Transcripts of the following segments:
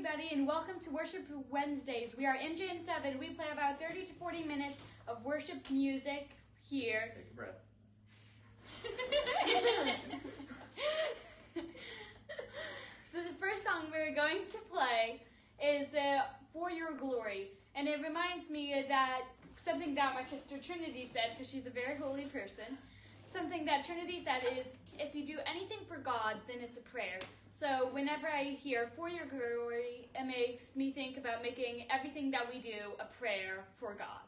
everybody, and welcome to Worship Wednesdays. We are MJ and 7. We play about 30 to 40 minutes of worship music here. Take a breath. The first song we're going to play is For Your Glory. And it reminds me that something that my sister Trinity said, because she's a very holy person. Something that Trinity said is, if you do anything for God, then it's a prayer. So whenever I hear For Your Glory, it makes me think about making everything that we do a prayer for God.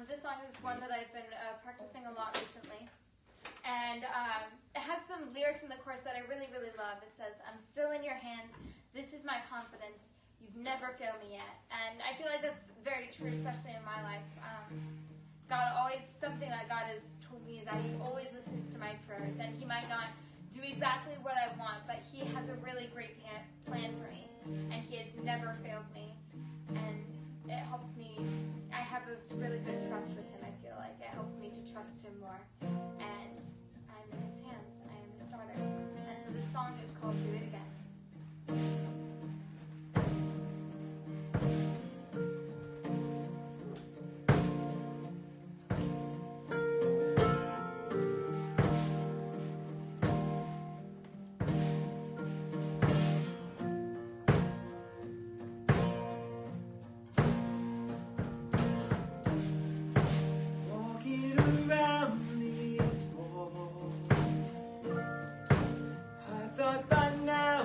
This song is one that I've been practicing a lot recently, and it has some some lyrics in the chorus that I really, really love. It says, I'm still in your hands. This is my confidence. You've never failed me yet. And I feel like that's very true, especially in my life. Something that God has told me is that he always listens to my prayers. And he might not do exactly what I want, but he has a really great plan for me. And he has never failed me. And it helps me. I have a really good trust with him, I feel like. It helps me to trust him more. And I'm in his hands. I am his daughter. And so this song is called Do It Again. Thought by now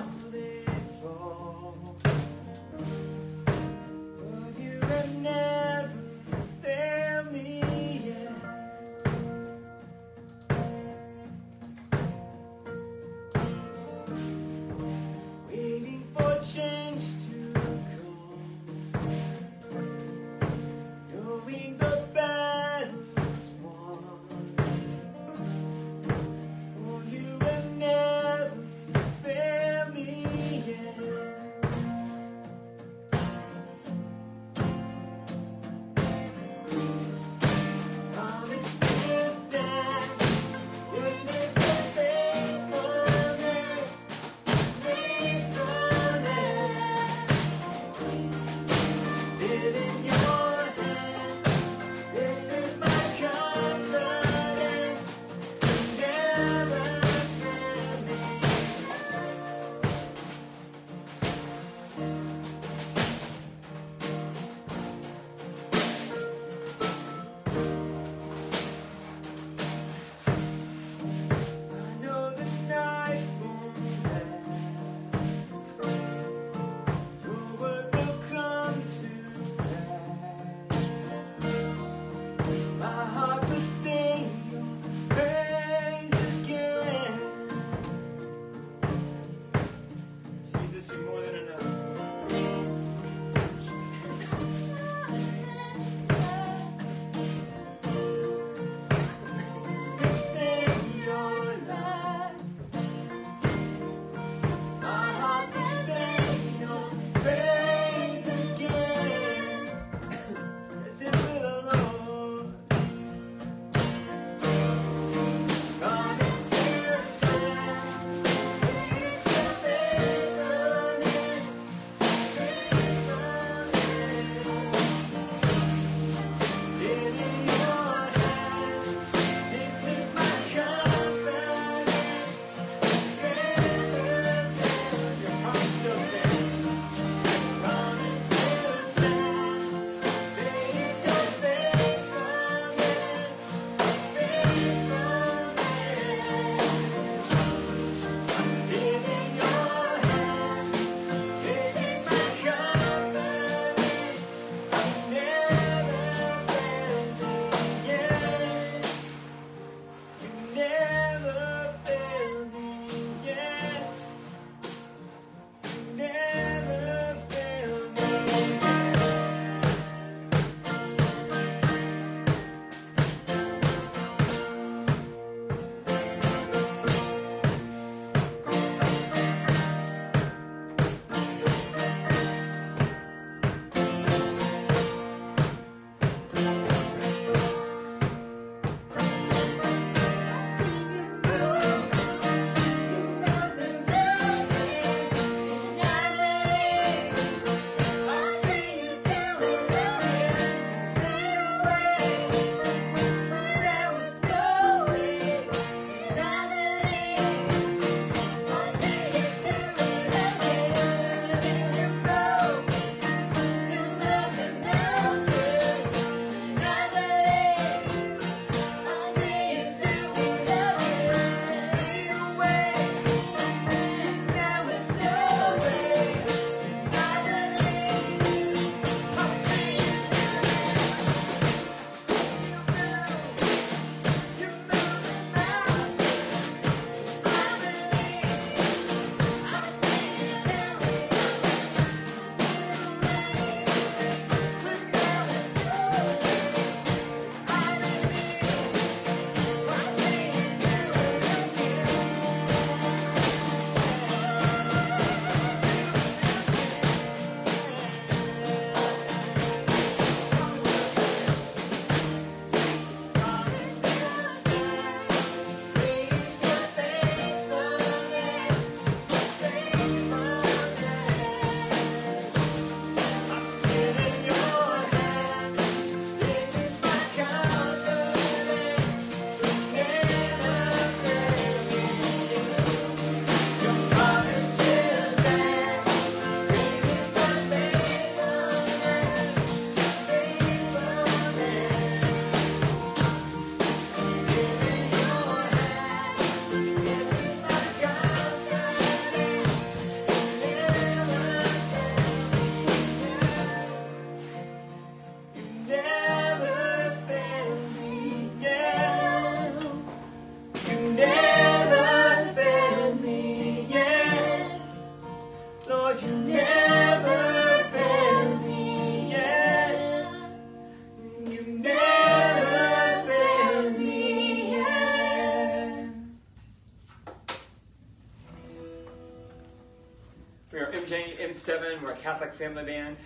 We are M7. We're a Catholic family band.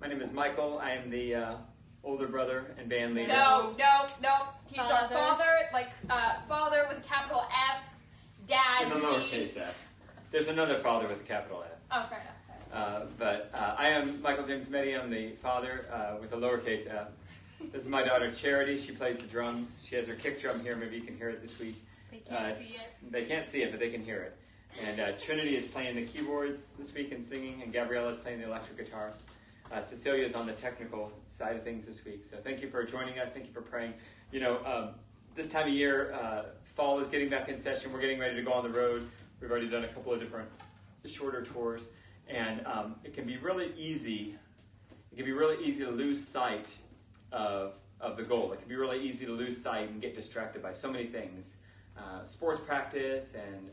My name is Michael. I am the older brother and band leader. No. He's our father, father with a capital F, dad. With a lowercase f. There's another father with a capital F. Oh, fair enough. But I am Michael James Meddy. I'm the father with a lowercase f. This is my daughter Charity. She plays the drums. She has her kick drum here. Maybe you can hear it this week. They can't see it. They can't see it, but they can hear it. And Trinity is playing the keyboards this week and singing, and Gabriella is playing the electric guitar. Cecilia is on the technical side of things this week. So thank you for joining us. Thank you for praying. You know, this time of year, fall is getting back in session. We're getting ready to go on the road. We've already done a couple of different shorter tours, and it can be really easy. It can be really easy to lose sight of the goal. It can be really easy to lose sight and get distracted by so many things. Sports practice and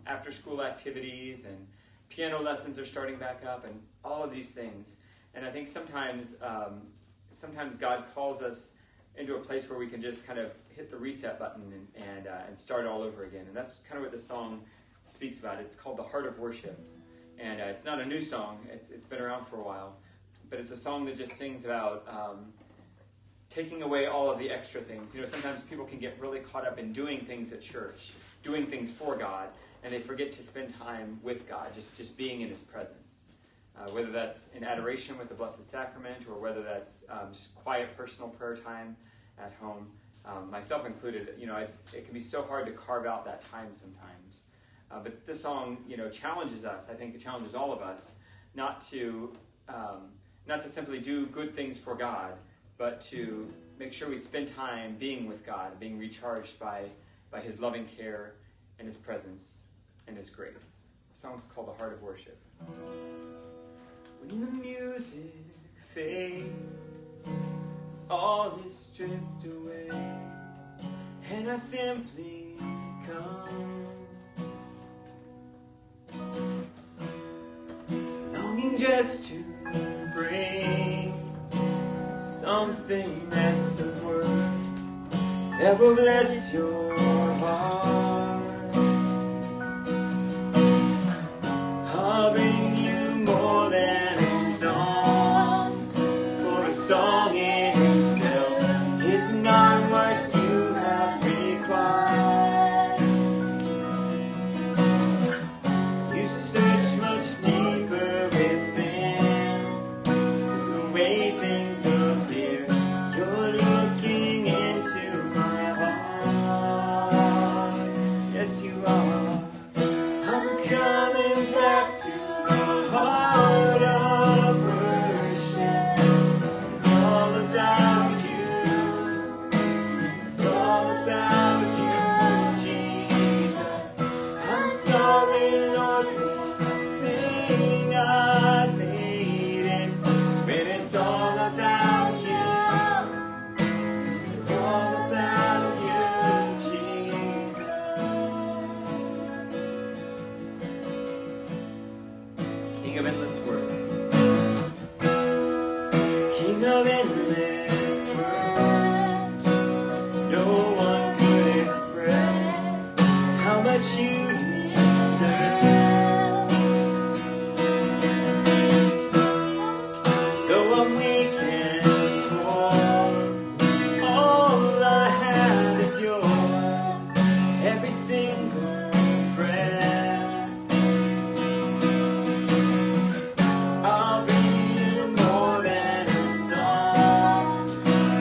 after-school activities and piano lessons are starting back up and all of these things. And I think sometimes God calls us into a place where we can just kind of hit the reset button and start all over again. And that's kind of what the song speaks about. It's called The Heart of Worship. And it's not a new song. It's been around for a while. But it's a song that just sings about taking away all of the extra things. You know, sometimes people can get really caught up in doing things at church, doing things for God, and they forget to spend time with God, just being in His presence. Whether that's in adoration with the Blessed Sacrament, or whether that's just quiet personal prayer time at home, myself included. You know, it can be so hard to carve out that time sometimes. But this song, you know, challenges us. I think it challenges all of us not to simply do good things for God, but to make sure we spend time being with God, being recharged by His loving care and His presence and His grace. The song's called The Heart of Worship. When the music fades, all is stripped away, and I simply come, longing just to bring something that's a word that will bless your heart. I'll bring you more than a song, for the song in itself is not what you have required. You search much deeper within the way things appear. You're looking into my heart. Yes, you are. I'm coming back to the heart of worship. It's all about you. It's all about you, Jesus. I'm sorry, Lord, for the thing I made it. When it's all about you, it's all about you, Jesus. King of endless worth. King of endless worth. No one could express how much you deserve. Though I'm weak and poor, all I have is yours. Every single breath. I'll bring you more than a song,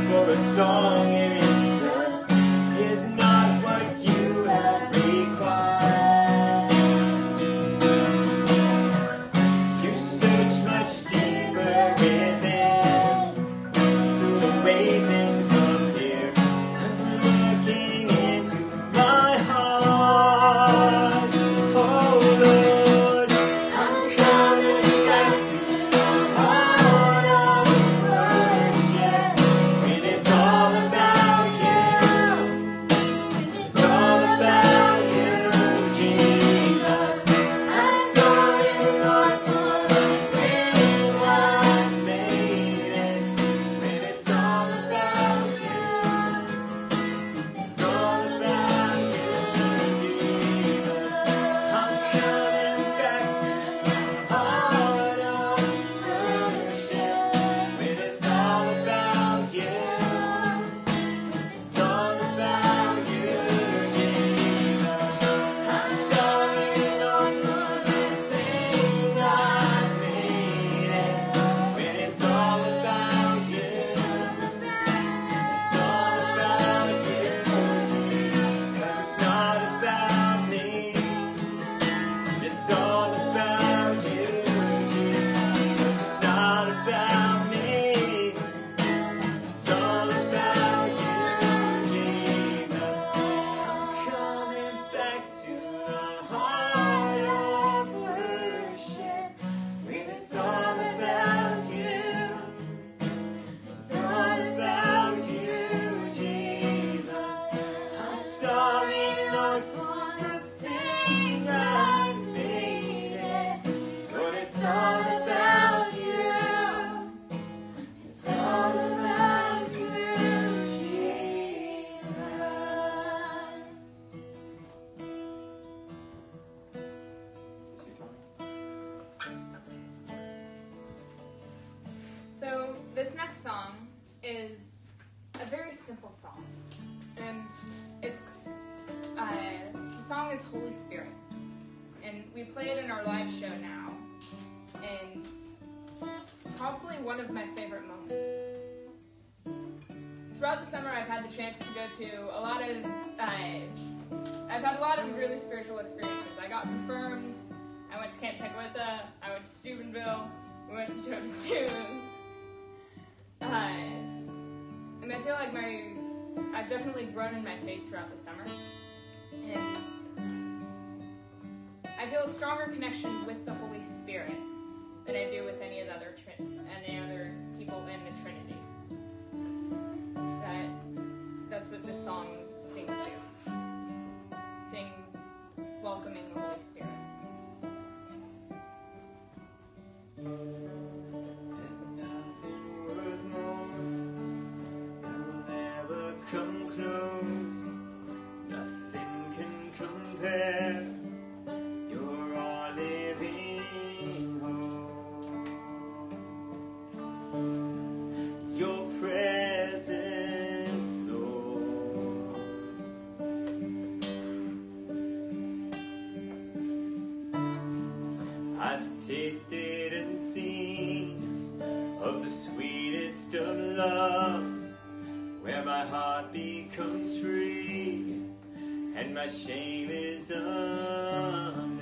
for a song in itself is not what you have required. You search much deeper within, through the way things appear. I'm looking into my heart. this next song is a very simple song, and it's the song is Holy Spirit, and we play it in our live show now, and probably one of my favorite moments. Throughout the summer, I've had the chance to go to a lot of I've had a lot of really spiritual experiences. I got confirmed. I went to Camp Teckwitha. I went to Steubenville. We went to Jonas Students. And I feel like I've definitely grown in my faith throughout the summer. And I feel a stronger connection with the Holy Spirit than I do with any other people in the Trinity. That's what this song sings to. Sings welcoming the Holy Spirit. There's nothing worth more that will ever come close. Nothing can compare. You're our living hope. Your presence, Lord. I've tasted and seen of the sweetest of loves, where my heart becomes free and my shame is undone.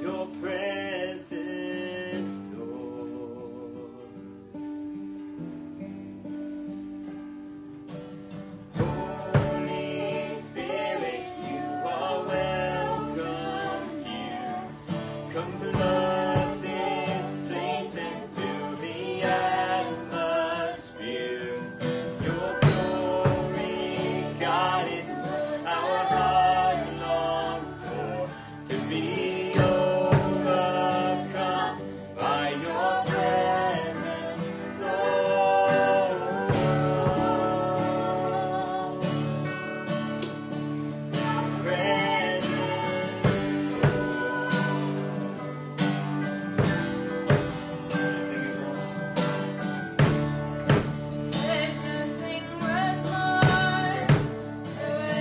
Your presence, Lord. Holy Spirit, you are welcome here. Come flood this place and fill the atmosphere. Your glory, God, is what our hearts long for, to be overcome by your presence, Lord. Presence, There's nothing worth more that will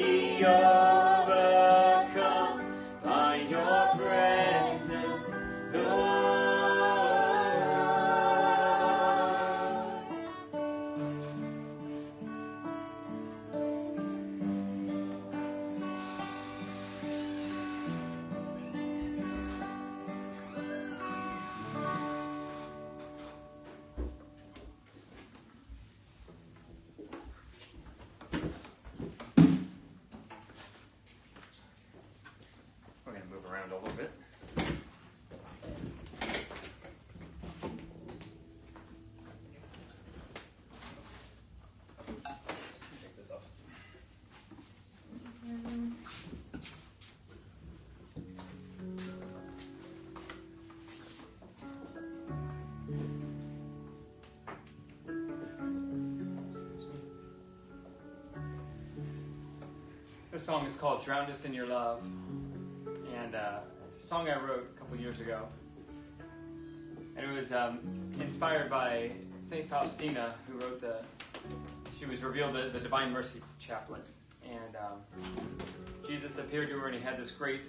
be overcome by your presence, Lord. We're going to move around a little bit. Take this off. This song is called Drown Us in Your Love. And it's a song I wrote a couple years ago. And it was inspired by St. Faustina, who wrote she was revealed the Divine Mercy Chaplain. And Jesus appeared to her and he had this great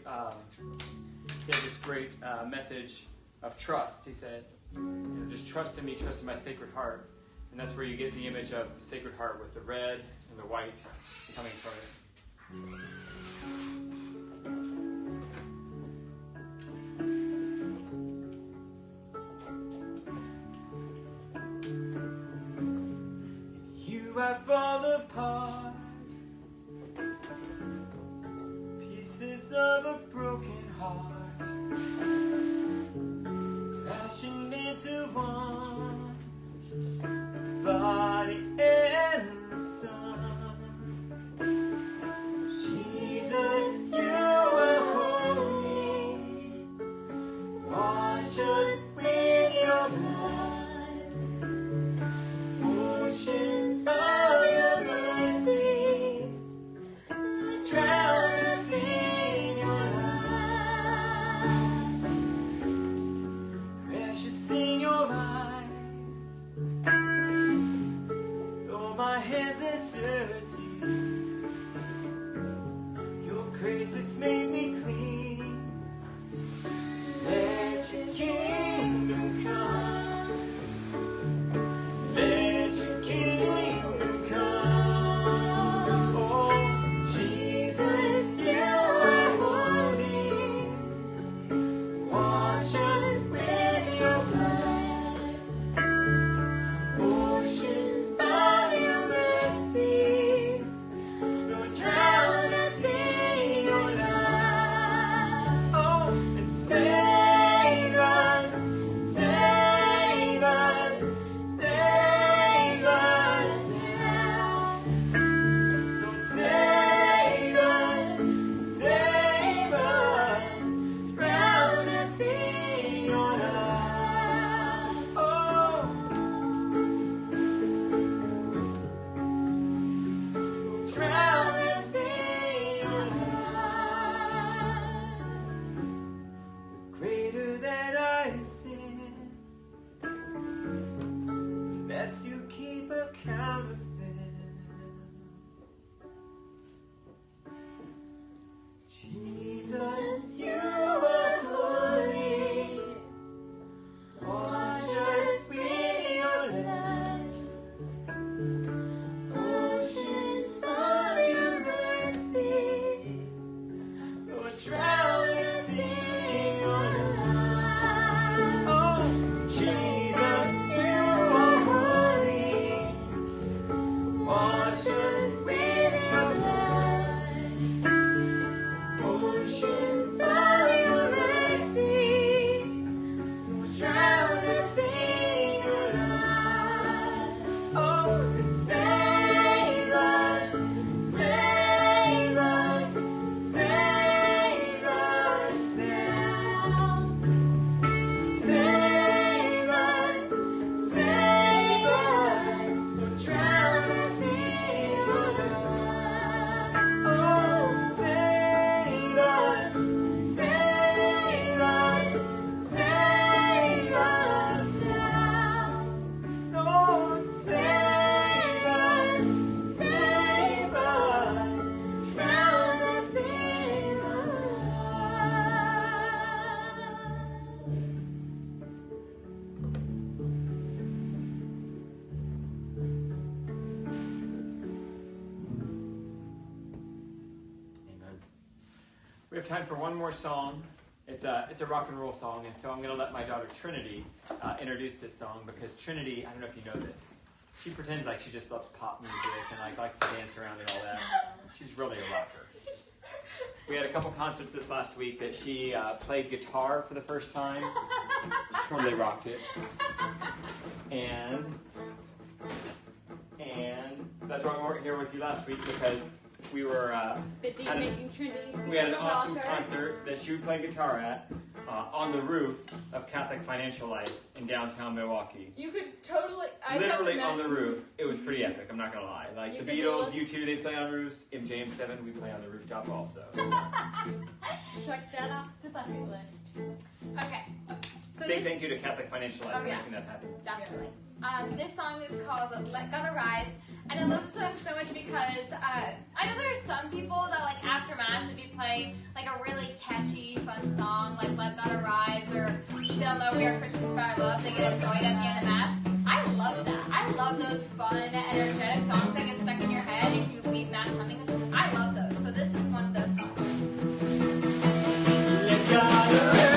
message of trust. He said, just trust in me, trust in my Sacred Heart. And that's where you get the image of the Sacred Heart with the red and the white coming from it. I fall apart, pieces of a broken heart, crashing into one, body and sun. Jesus, you are holy, wash us with your blood, oceans of your mercy, drown us in your light, precious in your eyes, though my hands are dirty, your grace has made me clean. Let your kingdom come, let your kingdom come. Oh, Jesus, you are holy, wash us with your blood, oceans of your mercy, Lord, drown us in your light. We have time for one more song. It's a rock and roll song, and so I'm going to let my daughter Trinity introduce this song, because Trinity, I don't know if you know this, she pretends like she just loves pop music and like likes to dance around and all that. She's really a rocker. We had a couple concerts this last week that she played guitar for the first time. She totally rocked it. And that's why we weren't here with you last week, because we were busy making Trinity. we had an awesome concert that she would play guitar at on the roof of Catholic Financial Life in downtown Milwaukee. You could totally... Literally on the roof. It was pretty epic, I'm not going to lie. Like You the could Beatles, do U2, they play on roofs. MJM7, we play on the rooftop also. Check that off the bucket list. Okay. So Big this, thank you to Catholic Financial Life Oh, for yeah. making that happen. definitely. This song is called Let God Arise, and I love the song so much because I know there are some people that like after Mass, if you play like a really catchy, fun song like Let God Arise or They'll Know We Are Christians by Our Love, they get annoyed at the end of Mass. I love that. I love those fun, energetic songs that get stuck in your head and you leave Mass humming. I love those, so this is one of those songs. Let God arise.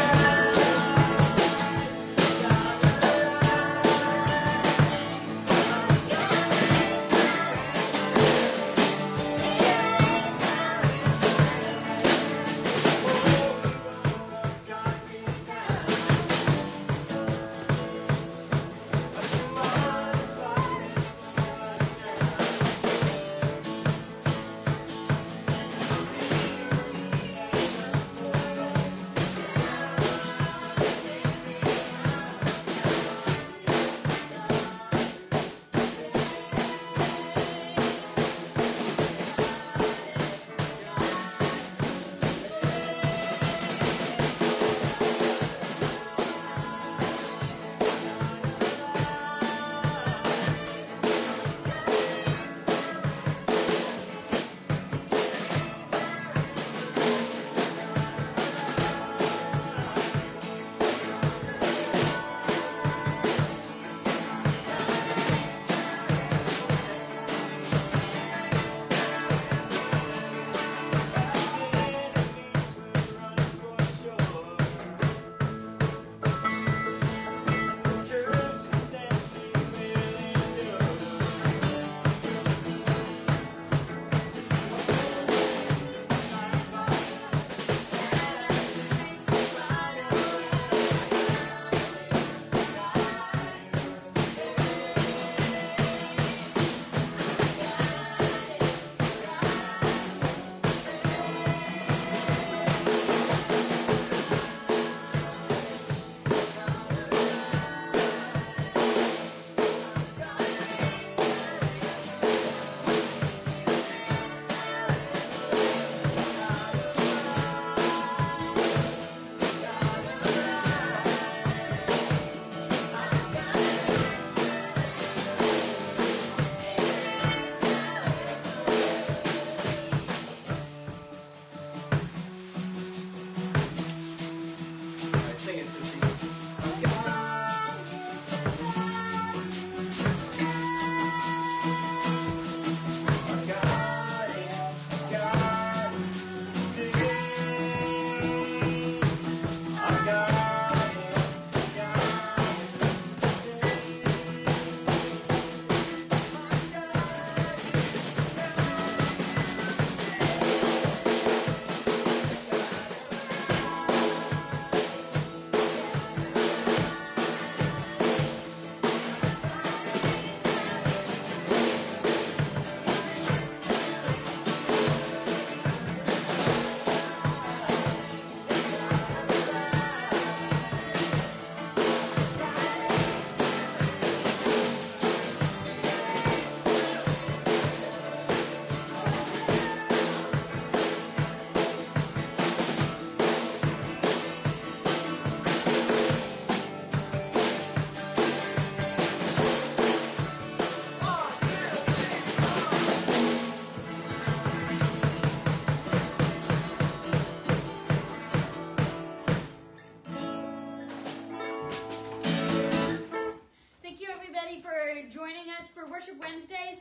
Worship Wednesdays.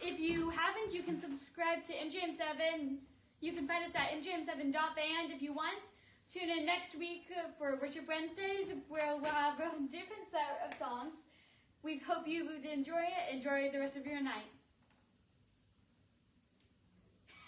If you haven't, you can subscribe to MJM7 You can find us at mgm7.band if you want. Tune in next week for Worship Wednesdays, where we'll have a different set of songs. We hope you would enjoy it. Enjoy the rest of your night.